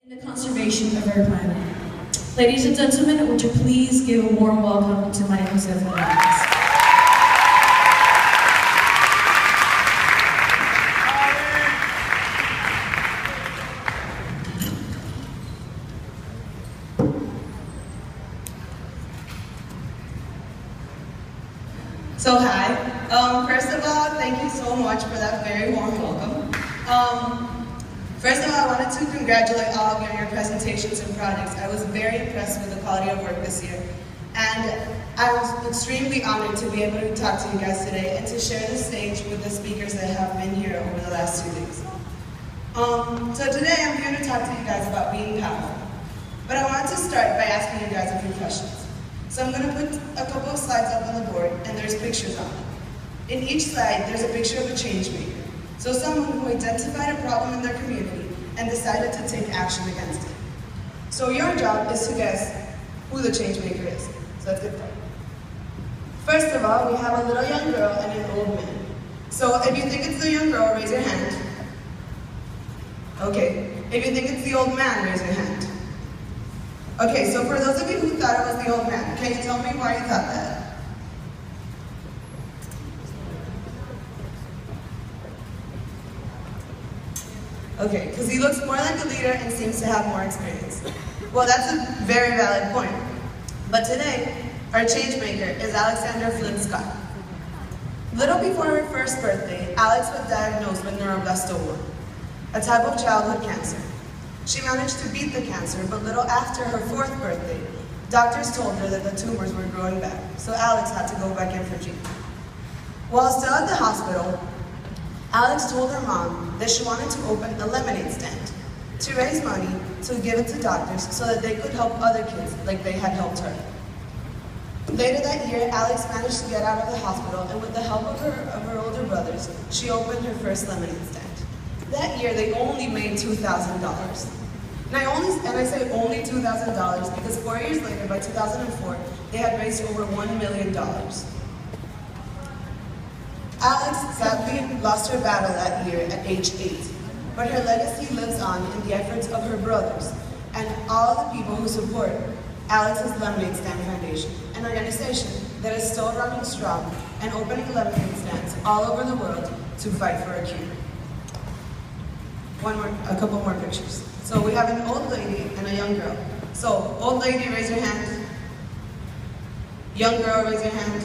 in the conservation of our planet. Ladies and gentlemen, would you please give a warm welcome to my MJF. So hi, first of all, thank you so much for that very warm welcome. First of all, I wanted to congratulate all of you on your presentations and projects. I was very impressed with the quality of work this year. And I was extremely honored to be able to talk to you guys today and to share the stage with the speakers that have been here over the last 2 days. So today I'm here to talk to you guys about being powerful. But I wanted to start by asking you guys a few questions. So I'm going to put a couple of slides up on the board, and there's pictures on them. In each slide, there's a picture of a change maker. So someone who identified a problem in their community and decided to take action against it. So your job is to guess who the change maker is. So let's get started. First of all, we have a little young girl and an old man. So if you think it's the young girl, raise your hand. Okay. If you think it's the old man, raise your hand. Okay, so for those of you who thought it was the old man, can you tell me why you thought that? Okay, because he looks more like a leader and seems to have more experience. Well, that's a very valid point. But today, our change maker is Alexander Flynn Scott. Little before her first birthday, Alex was diagnosed with neuroblastoma, a type of childhood cancer. She managed to beat the cancer, but little after her 4th birthday, doctors told her that the tumors were growing back, so Alex had to go back in for treatment. While still at the hospital, Alex told her mom that she wanted to open a lemonade stand to raise money to give it to doctors so that they could help other kids like they had helped her. Later that year, Alex managed to get out of the hospital, and with the help of her older brothers, she opened her first lemonade stand. That year, they only made $2,000. And I say only $2,000 because 4 years later, by 2004, they had raised over $1 million. Alex sadly lost her battle that year at age 8, but her legacy lives on in the efforts of her brothers and all the people who support Alex's Lemonade Stand Foundation, an organization that is still running strong and opening lemonade stands all over the world to fight for a cure. A couple more pictures. So we have an old lady and a young girl. So, old lady, raise your hand. Young girl, raise your hand.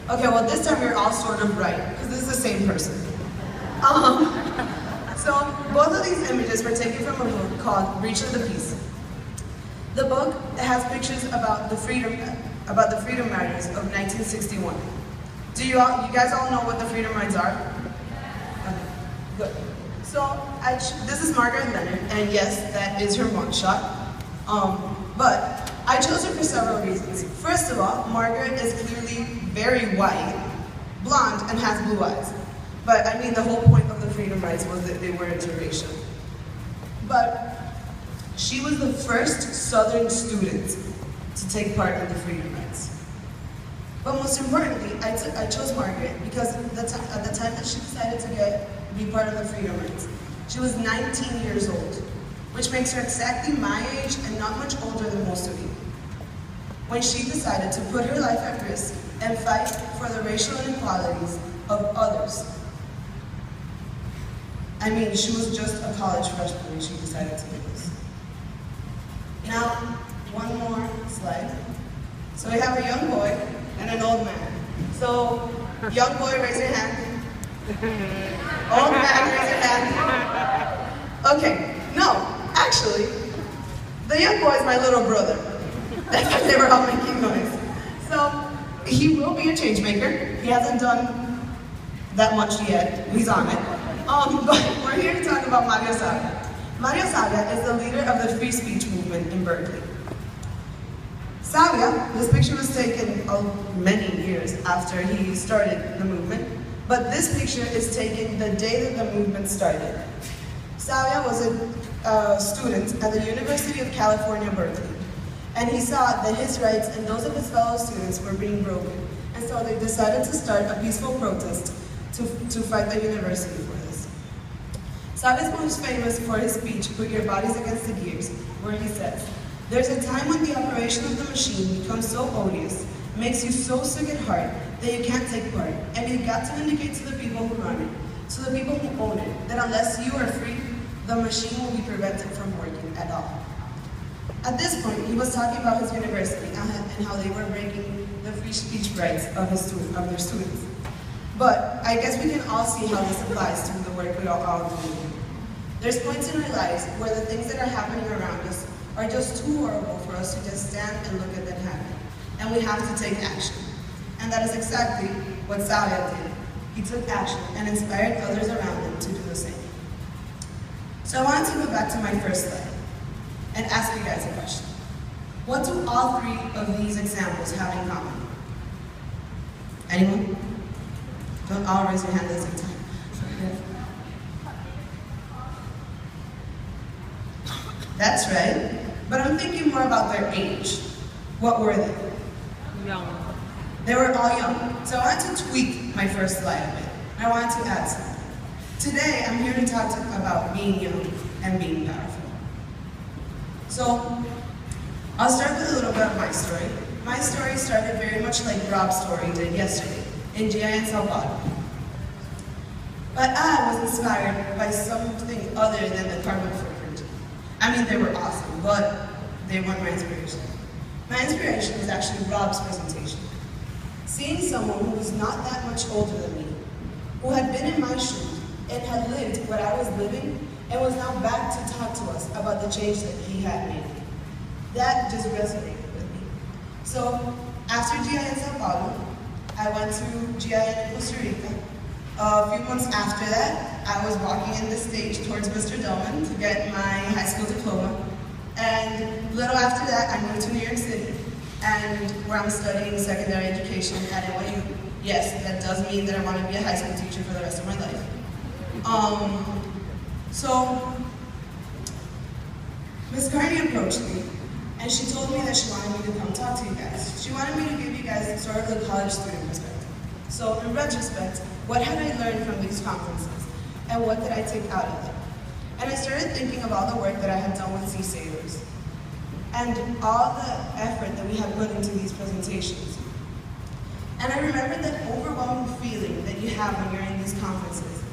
Okay, well this time you're all sort of right, because this is the same person. So both of these images were taken from a book called Reach of the Peace. The book has pictures about the freedom riders of 1961. Do you guys all know what the freedom rides are? Okay, good. So, this is Margaret Leonard, and yes, that is her mugshot. But I chose her for several reasons. First of all, Margaret is clearly very white, blonde, and has blue eyes. But I mean, the whole point of the freedom rides was that they were interracial. But she was the first Southern student to take part in the freedom rides. But most importantly, I chose Margaret because at the time that she decided to be part of the freedom rides, she was 19 years old, which makes her exactly my age and not much older than most of you, when she decided to put her life at risk and fight for the racial inequalities of others. I mean, she was just a college freshman when she decided to do this. Now, one more slide. So we have a young boy and an old man. So, young boy, raise your hand. Old man, raise your hand. Okay, no, actually, the young boy is my little brother. That's why they were all making noise. So, he will be a change maker. He hasn't done that much yet. He's on it. But we're here to talk about Mario Saga. Mario Saga is the leader of the free speech movement in Berkeley. Saga, this picture was taken many years after he started the movement, but this picture is taken the day that the movement started. Saga was a student at the University of California, Berkeley, and he saw that his rights and those of his fellow students were being broken, and so they decided to start a peaceful protest to fight the university for this. Saab is most famous for his speech, "Put your bodies against the gears," where he says, "There's a time when the operation of the machine becomes so odious, makes you so sick at heart, that you can't take part, and you've got to indicate to the people who run it, to the people who own it, that unless you are free, the machine will be prevented from working at all." At this point, he was talking about his university and how they were breaking the free speech rights of their students. But I guess we can all see how this applies to the work we are all doing. There's points in our lives where the things that are happening around us are just too horrible for us to just stand and look at them happen. And we have to take action. And that is exactly what Salia did. He took action and inspired others around him to do the same. So I wanted to go back to my first slide and ask you guys a question. What do all three of these examples have in common? Anyone? Don't all raise your hand at the same time. That's right, but I'm thinking more about their age. What were they? Young. They were all young. So I wanted to tweak my first slide a bit. I wanted to add something. Today, I'm here to talk about being young and being powerful. So, I'll start with a little bit of my story. My story started very much like Rob's story did yesterday, in GIN Sao Paulo. But I was inspired by something other than the carbon footprint. I mean, they were awesome, but they weren't my inspiration. My inspiration was actually Rob's presentation. Seeing someone who was not that much older than me, who had been in my shoes and had lived what I was living, and was now back to talk to us about the change that he had made. That just resonated with me. So, after GIN Sao Paulo, I went to GIN Costa Rica. A few months after that, I was walking in the stage towards Mr. Dillman to get my high school diploma. And a little after that, I moved to New York City, and where I'm studying secondary education at NYU. Yes, that does mean that I want to be a high school teacher for the rest of my life. So, Ms. Carney approached me, and she told me that she wanted me to come talk to you guys. She wanted me to give you guys sort of the college student perspective. So, in retrospect, what had I learned from these conferences, and what did I take out of them? And I started thinking of all the work that I had done with Sea Sailors, and all the effort that we had put into these presentations. And I remembered that overwhelming feeling that you have when you're in these conferences,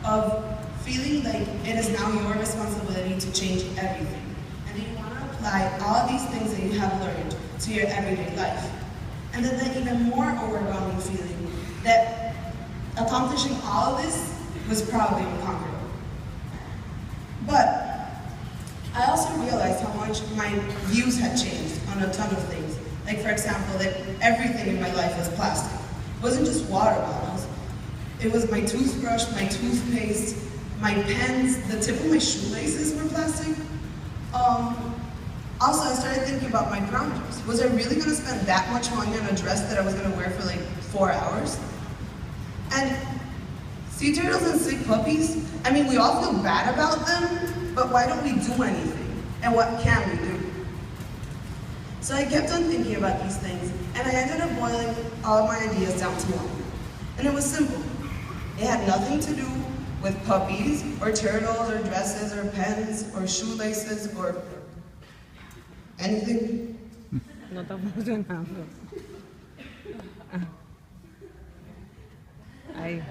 of feeling like it is now your responsibility to change everything, and that you want to apply all of these things that you have learned to your everyday life. And then that even more overwhelming feeling that accomplishing all of this was probably unconquerable. But I also realized how much my views had changed on a ton of things. Like, for example, that everything in my life was plastic. It wasn't just water bottles. It was my toothbrush, my toothpaste, my pens, the tip of my shoelaces were plastic. Also, I started thinking about my prom dress. Was I really going to spend that much money on a dress that I was going to wear for like 4 hours? And sea turtles and sick puppies, I mean, we all feel bad about them, but why don't we do anything? And what can we do? So I kept on thinking about these things, and I ended up boiling all of my ideas down to one. And it was simple. It had nothing to do with puppies, or turtles, or dresses, or pens, or shoelaces, or anything. No está funcionando. Ahí.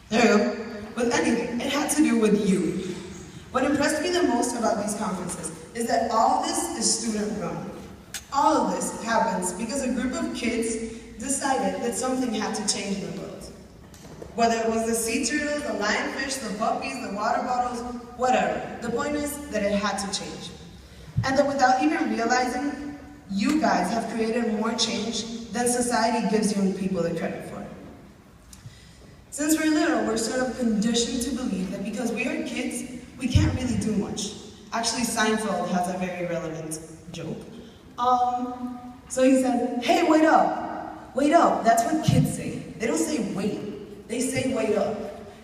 There you go. With anything, it had to do with you. What impressed me the most about these conferences is that all of this is student-run. All of this happens because a group of kids decided that something had to change in the world. Whether it was the sea turtles, the lionfish, the puppies, the water bottles, whatever. The point is that it had to change. And that without even realizing, you guys have created more change than society gives young people the credit for. Since we're little, we're sort of conditioned to believe that because we are kids, we can't really do much. Actually, Seinfeld has a very relevant joke. So he said, "Hey, wait up. Wait up." That's what kids say. They don't say wait. They say wait up.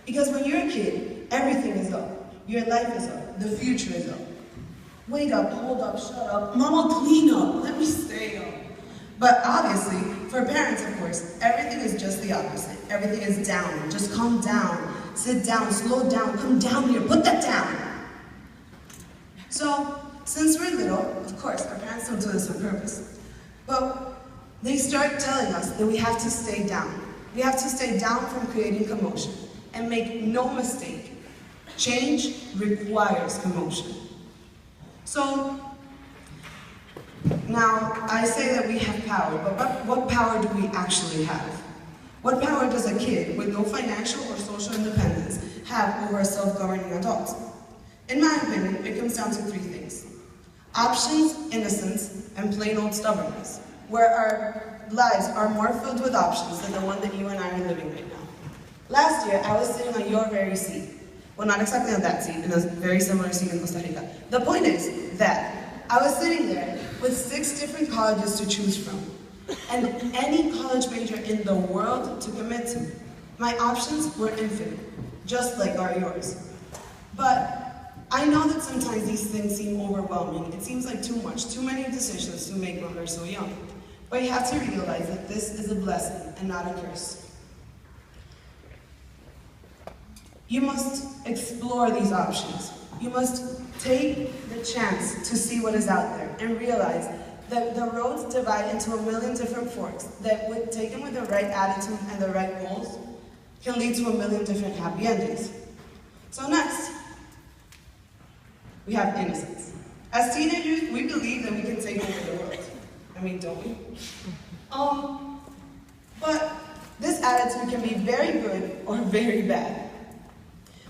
Because when you're a kid, everything is up. Your life is up. The future is up. Wait up, hold up, shut up. Mama, clean up. Let me stay up. But obviously, for parents, of course, everything is just the opposite. Everything is down. Just calm down. sit down, slow down, come down here, put that down. So, since we're little, of course, our parents don't do this on purpose, but they start telling us that we have to stay down. We have to stay down from creating commotion. And make no mistake, change requires commotion. So, now, I say that we have power, but what power do we actually have? What power does a kid with no financial or social independence have over a self-governing adult? In my opinion, it comes down to three things: options, innocence, and plain old stubbornness, where our lives are more filled with options than the one that you and I are living right now. Last year, I was sitting on your very seat. Well, not exactly on that seat, in a very similar seat in Costa Rica. The point is that I was sitting there with 6 different colleges to choose from, and any college major in the world to commit to. My options were infinite, just like are yours. But I know that sometimes these things seem overwhelming. It seems like too much, too many decisions to make when we're so young. But you have to realize that this is a blessing and not a curse. You must explore these options. You must take the chance to see what is out there and realize that the roads divide into a million different forks that, taken with the right attitude and the right goals, can lead to a million different happy endings. So next, we have innocence. As teenagers, we believe that we can take over the world. I mean, don't we? But this attitude can be very good or very bad.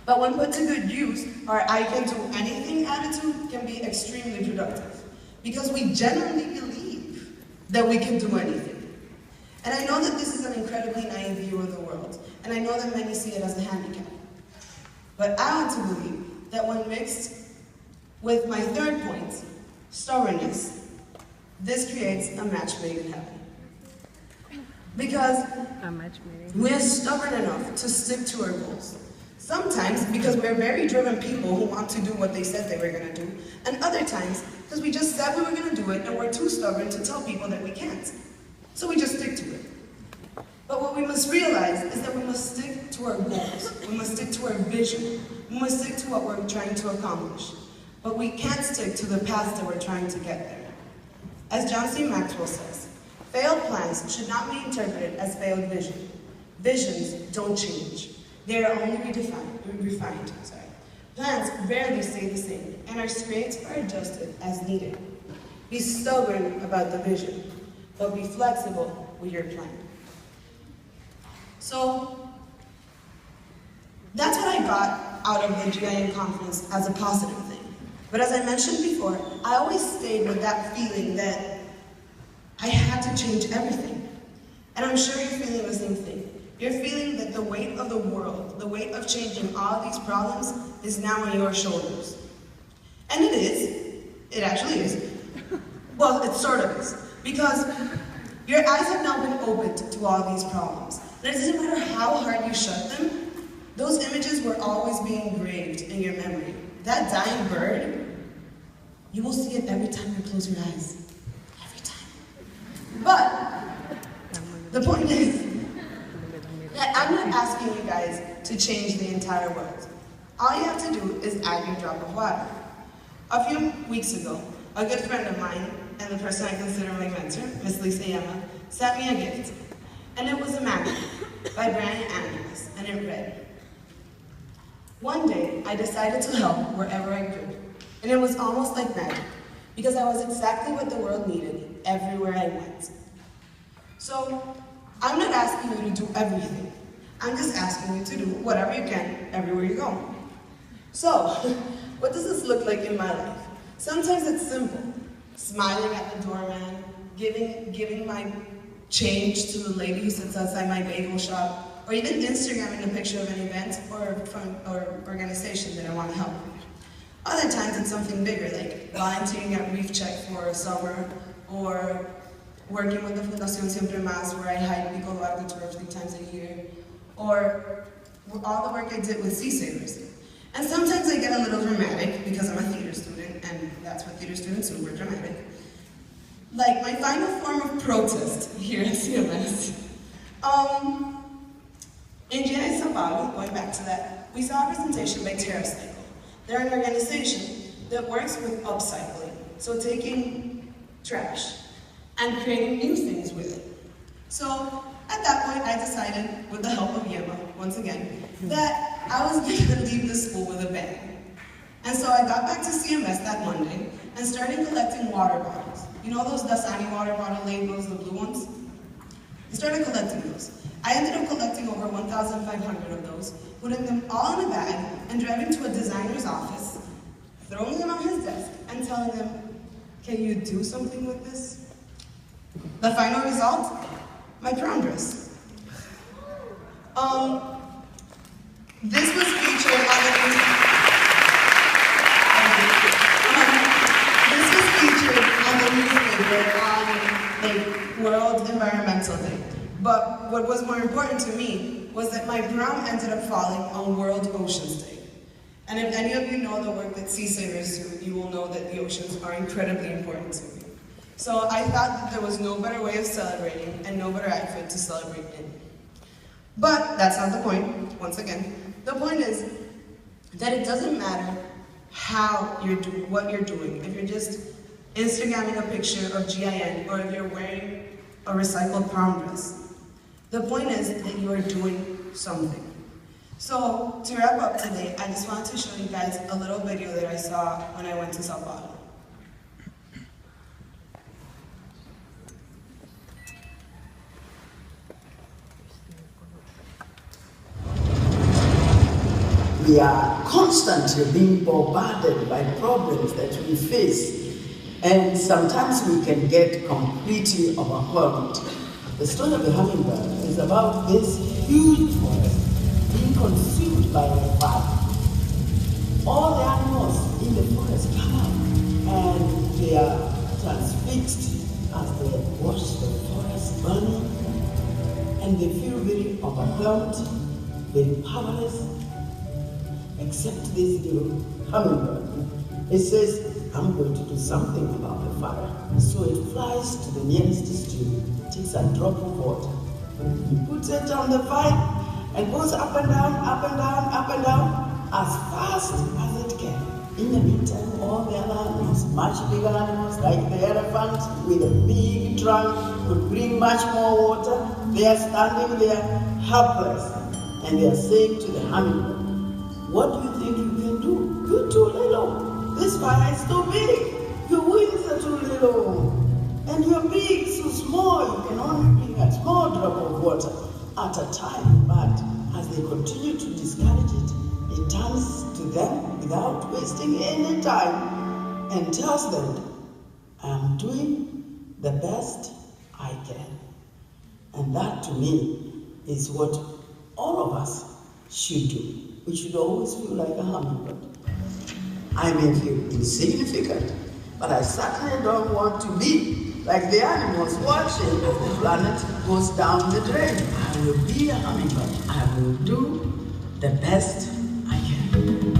But when put to good use, our I can do anything attitude can be extremely productive, because we genuinely believe that we can do anything. And I know that this is an incredibly naive view of the world, and I know that many see it as a handicap. But I want to believe that when mixed with my third point, stubbornness, this creates a match made in heaven. Because we're stubborn enough to stick to our goals. Sometimes because we're very driven people who want to do what they said they were going to do, and other times because we just said we were going to do it and we're too stubborn to tell people that we can't. So we just stick to it. But what we must realize is that we must stick to our goals. We must stick to our vision. We must stick to what we're trying to accomplish. But we can't stick to the path that we're trying to get there. As John C. Maxwell says, failed plans should not be interpreted as failed vision. Visions don't change. They are only refined. Plans rarely stay the same, and our straits are adjusted as needed. Be stubborn about the vision, but be flexible with your plan. So, that's what I got out of the GIN conference as a positive thing. But as I mentioned before, I always stayed with that feeling that I had to change everything. And I'm sure you're feeling the same thing. You're feeling that the weight of the world, the weight of changing all these problems is now on your shoulders. And it is. It actually is. Well, it sort of is. Because your eyes have now been opened to all these problems. And it doesn't matter how hard you shut them, those images were always being engraved in your memory. That dying bird, you will see it every time you close your eyes. Every time. But the point is, I'm not asking you guys to change the entire world. All you have to do is add your drop of water. A few weeks ago, a good friend of mine, and the person I consider my mentor, Miss Lisa Yama, sent me a gift. And it was a magnet by Brian Andrews, and it read, "One day, I decided to help wherever I could. And it was almost like magic, because I was exactly what the world needed everywhere I went." So, I'm not asking you to do everything. I'm just asking you to do whatever you can everywhere you go. So, what does this look like in my life? Sometimes it's simple. Smiling at the doorman, giving my change to the lady who sits outside my bagel shop, or even Instagramming a picture of an event or organization that I want to help with. Other times it's something bigger, like volunteering at Reef Check for a summer, or working with the Fundación Siempre Más, where I hide Pico Largo tour 3 times a year, or all the work I did with Sea Sailors. And sometimes I get a little dramatic, because I'm a theater student, and that's what theater students do, we're dramatic. Like my final form of protest here at CMS. In Sao Paulo, going back to that, we saw a presentation by TerraCycle. They're an organization that works with upcycling, so taking trash and creating new things with it. So at that point, I decided, with the help of Yema, once again, that I was going to leave the school with a bang. And so I got back to CMS that Monday and started collecting water bottles. You know those Dasani water bottle labels, the blue ones? I started collecting those. I ended up collecting over 1,500 of those, putting them all in a bag and driving to a designer's office, throwing them on his desk and telling him, can you do something with this? The final result? My prom dress. This was featured on the newspaper on World Environmental Day. But what was more important to me was that my prom ended up falling on World Oceans Day. And if any of you know the work that Sea Savers do, you will know that the oceans are incredibly important to me. So I thought that there was no better way of celebrating and no better outfit to celebrate in. But that's not the point, once again. The point is that it doesn't matter how you're doing, what you're doing. If you're just Instagramming a picture of GIN or if you're wearing a recycled prom dress. The point is that you are doing something. So to wrap up today, I just wanted to show you guys a little video that I saw when I went to Sao Paulo. We are constantly being bombarded by problems that we face, and sometimes we can get completely overwhelmed. The story of the hummingbird is about this huge forest being consumed by a fire. All the animals in the forest come up and they are transfixed as they watch the forest burning, and they feel very overwhelmed, very powerless, except this little hummingbird. It says, I'm going to do something about the fire. So it flies to the nearest stream, takes a drop of water, it puts it on the fire, and goes up and down, up and down, up and down, as fast as it can. In the meantime, all the other animals, much bigger animals, like the elephant with a big trunk, would bring much more water. They are standing there helpless, and they are saying to the hummingbird, what do you think you can do? You're too little. This fire is too big. Your wings are too little. And your beak is so small. You can only bring a small drop of water at a time. But as they continue to discourage it, it turns to them without wasting any time and tells them, I am doing the best I can. And that to me is what all of us should do. We should always feel like a hummingbird. I may feel insignificant, but I certainly don't want to be like the animals watching as the planet goes down the drain. I will be a hummingbird. I will do the best I can.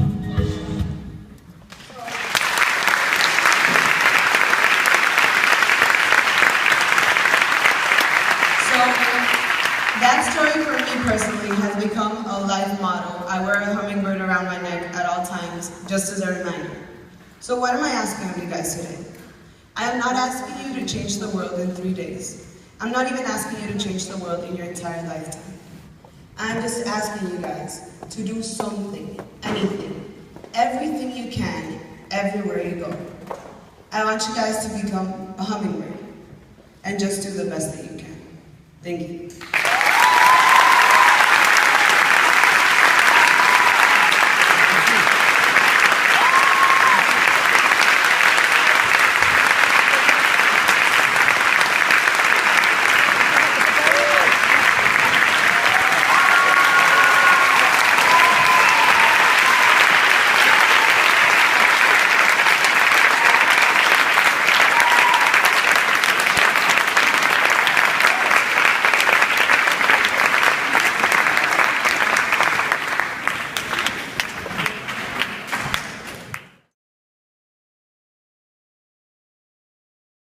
That story for me personally has become a life motto. I wear a hummingbird around my neck at all times, just as a reminder. So what am I asking of you guys today? I am not asking you to change the world in 3 days. I'm not even asking you to change the world in your entire lifetime. I'm just asking you guys to do something, anything, everything you can, everywhere you go. I want you guys to become a hummingbird and just do the best that you can. Thank you.